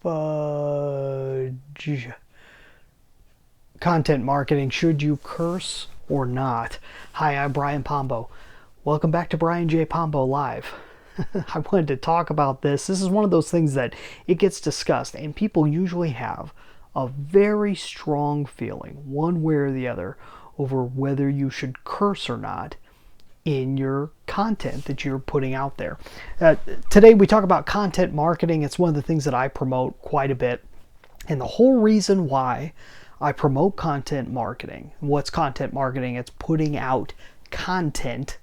Fudge. Content marketing. Should you curse or not? Hi, I'm Brian Pombo. Welcome back to Brian J. Pombo Live. I wanted to talk about this. This is one of those things that it gets discussed, and people usually have a very strong feeling, one way or the other, over whether you should curse or not in your content that you're putting out there. Today we talk about content marketing. It's one of the things that I promote quite a bit. And the whole reason why I promote content marketing, what's content marketing? It's putting out content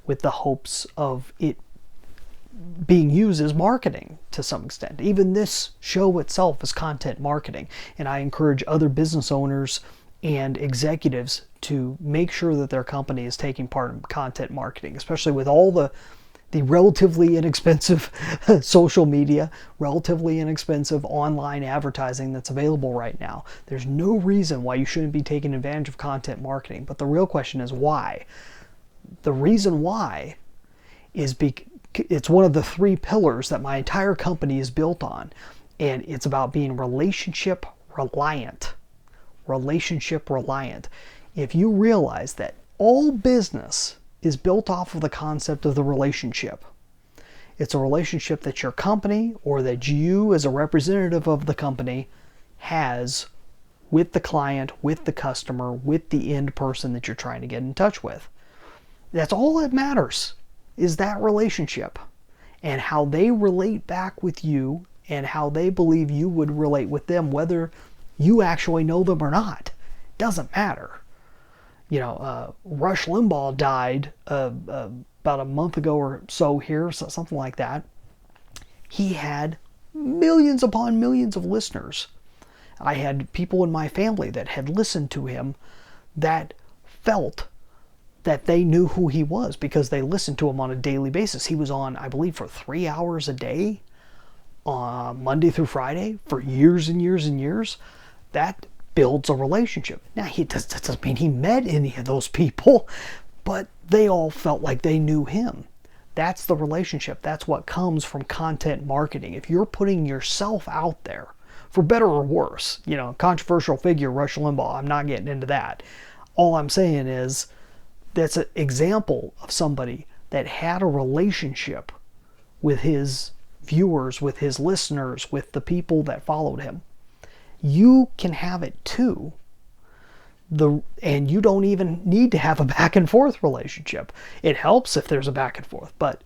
with the hopes of it being used as marketing to some extent. Even this show itself is content marketing. And I encourage other business owners and executives to make sure that their company is taking part in content marketing, especially with all the relatively inexpensive social media, relatively inexpensive online advertising that's available right now. There's no reason why you shouldn't be taking advantage of content marketing. But the real question is why? The reason why is it's one of the three pillars that my entire company is built on. And it's about being relationship reliant. Relationship reliant. If you realize that all business is built off of the concept of the relationship, it's a relationship that your company or that you as a representative of the company has with the client, with the customer, with the end person that you're trying to get in touch with. That's all that matters, is that relationship and how they relate back with you and how they believe you would relate with them, whether you actually know them or not. Doesn't matter. Rush Limbaugh died about a month ago or so here, something like that. He had millions upon millions of listeners. I had people in my family that had listened to him that felt that they knew who he was because they listened to him on a daily basis. He was on, I believe, for 3 hours a day, Monday through Friday, for years and years and years. That builds a relationship. Now, that doesn't mean he met any of those people, but they all felt like they knew him. That's the relationship. That's what comes from content marketing. If you're putting yourself out there, for better or worse, controversial figure, Rush Limbaugh, I'm not getting into that. All I'm saying is that's an example of somebody that had a relationship with his viewers, with his listeners, with the people that followed him. You can have it too. And you don't even need to have a back and forth relationship. It helps if there's a back and forth, but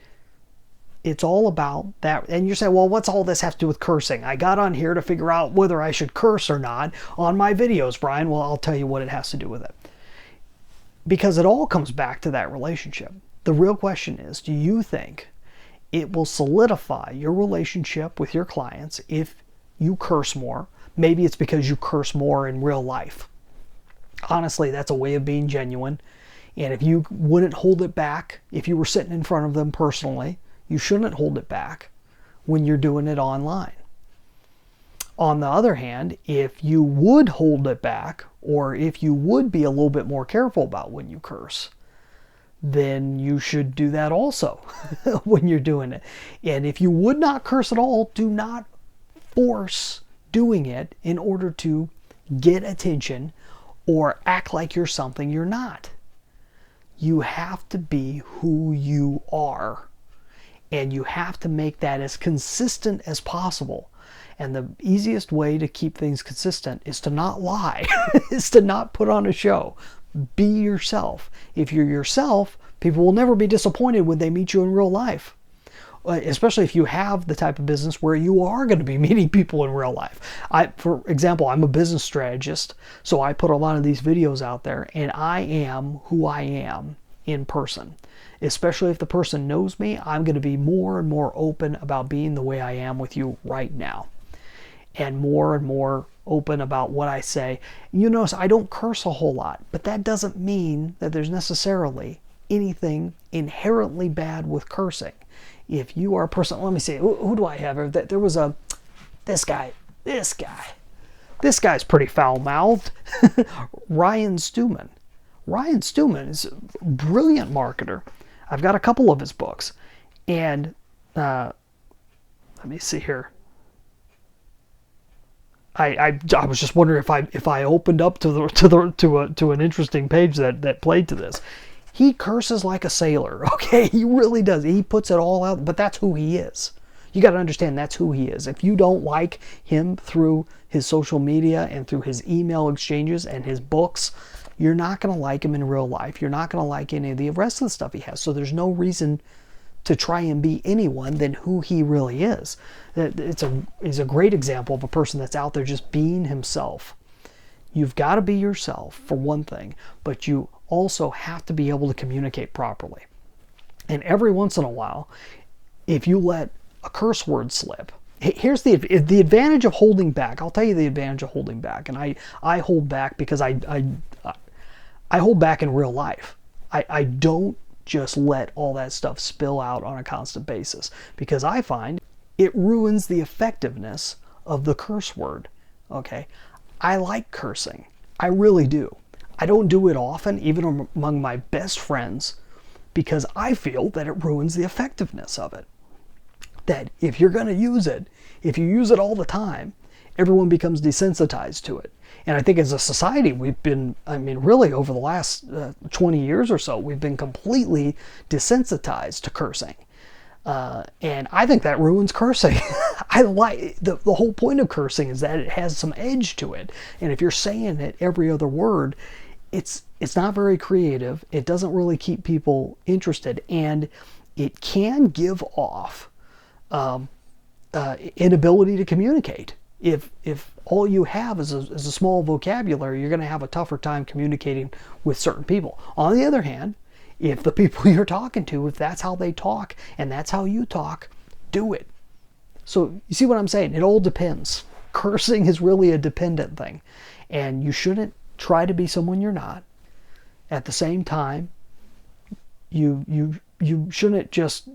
it's all about that. And you're saying, well, what's all this have to do with cursing? I got on here to figure out whether I should curse or not on my videos, Brian. Well, I'll tell you what it has to do with it. Because it all comes back to that relationship. The real question is, do you think it will solidify your relationship with your clients if you curse more? Maybe it's because you curse more in real life. Honestly, that's a way of being genuine. And if you wouldn't hold it back, if you were sitting in front of them personally, you shouldn't hold it back when you're doing it online. On the other hand, if you would hold it back, or if you would be a little bit more careful about when you curse, then you should do that also when you're doing it. And if you would not curse at all, do not force doing it in order to get attention or act like you're something you're not. You have to be who you are, and you have to make that as consistent as possible. And the easiest way to keep things consistent is to not lie, is to not put on a show. Be yourself. If you're yourself, people will never be disappointed when they meet you in real life. Especially if you have the type of business where you are going to be meeting people in real life. For example, I'm a business strategist, so I put a lot of these videos out there, and I am who I am in person. Especially if the person knows me, I'm going to be more and more open about being the way I am with you right now. And more open about what I say. You notice I don't curse a whole lot, but that doesn't mean that there's necessarily anything inherently bad with cursing. If you are a person, let me see, who do I have? There was this guy. This guy's pretty foul-mouthed. Ryan Stewman. Ryan Stewman is a brilliant marketer. I've got a couple of his books. And let me see here. I was just wondering if I opened up to an interesting page that played to this. He curses like a sailor, okay? He really does. He puts it all out, but that's who he is. You got to understand that's who he is. If you don't like him through his social media and through his email exchanges and his books, you're not going to like him in real life. You're not going to like any of the rest of the stuff he has. So there's no reason to try and be anyone than who he really is. He's a great example of a person that's out there just being himself. You've got to be yourself, for one thing, but you also have to be able to communicate properly. And every once in a while, if you let a curse word slip, here's the advantage of holding back. I'll tell you the advantage of holding back. And I hold back because I hold back in real life. I don't just let all that stuff spill out on a constant basis, because I find it ruins the effectiveness of the curse word. Okay? I like cursing. I really do. I don't do it often, even among my best friends, because I feel that it ruins the effectiveness of it. That if you're going to use it, if you use it all the time, everyone becomes desensitized to it. And I think as a society, we've been, really over the last 20 years or so, we've been completely desensitized to cursing. And I think that ruins cursing. I like the whole point of cursing is that it has some edge to it. And if you're saying it every other word, it's not very creative. It doesn't really keep people interested, and it can give off inability to communicate. If all you have is a small vocabulary, you're going to have a tougher time communicating with certain people. On the other hand, if the people you're talking to, if that's how they talk and that's how you talk, do it. So you see what I'm saying? It all depends. Cursing is really a dependent thing, and you shouldn't try to be someone you're not. At the same time, you shouldn't just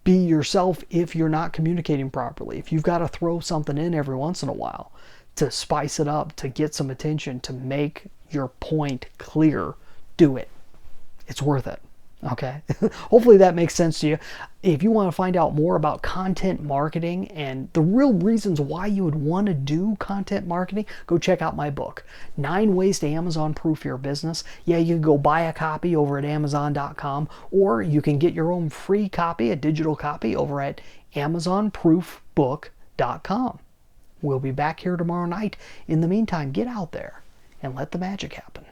be yourself if you're not communicating properly. If you've got to throw something in every once in a while to spice it up, to get some attention, to make your point clear, do it. It's worth it. Okay? Hopefully that makes sense to you. If you want to find out more about content marketing and the real reasons why you would want to do content marketing, go check out my book, 9 Ways to Amazon Proof Your Business. Yeah, you can go buy a copy over at Amazon.com, or you can get your own free copy, a digital copy, over at AmazonProofBook.com. We'll be back here tomorrow night. In the meantime, get out there and let the magic happen.